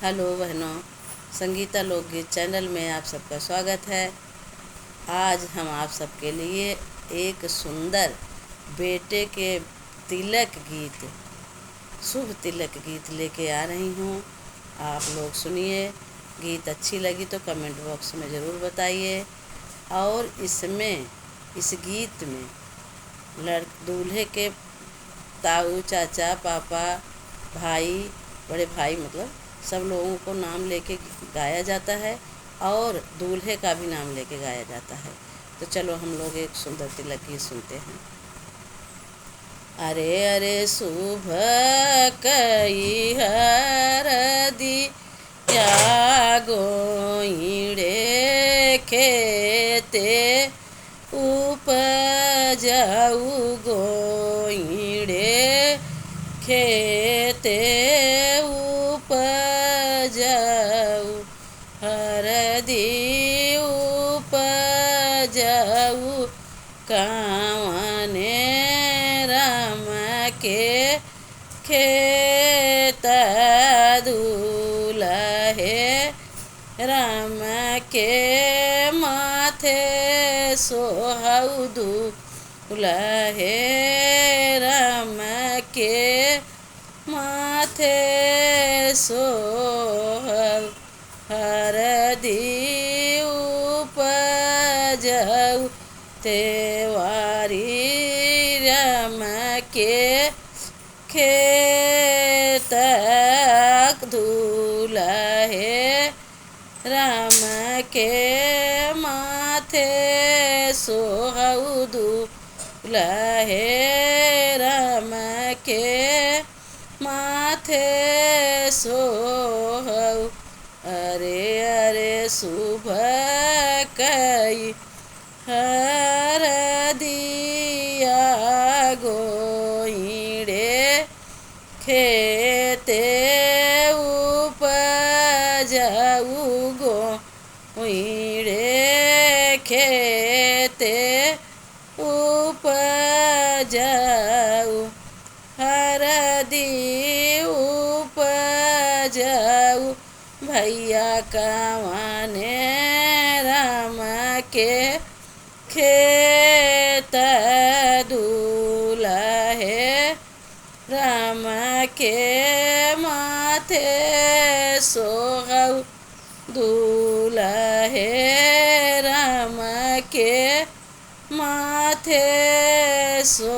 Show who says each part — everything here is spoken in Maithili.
Speaker 1: हेलो बहनों, संगीता लोकगीत चैनल में आप सबका स्वागत है। आज हम आप सबके लिए एक सुंदर बेटे के तिलक गीत, शुभ तिलक गीत लेके आ रही हूँ। आप लोग सुनिए। गीत अच्छी लगी तो कमेंट बॉक्स में ज़रूर बताइए। और इस गीत में दूल्हे के ताऊ, चाचा, पापा, भाई, बड़े भाई मतलब सब लोगों को नाम लेके गाया जाता है और दूल्हे का भी नाम लेके गाया जाता है। तो चलो हम लोग एक सुंदर तिलक गीत सुनते हैं। अरे अरे शुभ कई हरदी या गोइड़े खेते उपजाऊ गोइड़े खेते उपजाऊ हरदी उपजाऊ कावने राम के खेत दूल्हे राम के माथे सोहऊ दूल्हे राम के माथे सोहऊ हरदी उपजाऊ तेवारी राम के खेत दूल्हे राम के माथे सोहऊ दूल्हे राम के माथे सोहऊ अरे अरे शुभ कई हरदिया गोइड़े खेते उपजाऊ गोइड़े खेते उपजाऊ हरदी उपजाऊ भैया कावने राम के खेत दूल्हे राम के माथे सोहऊ दूल्हे राम के माथे सो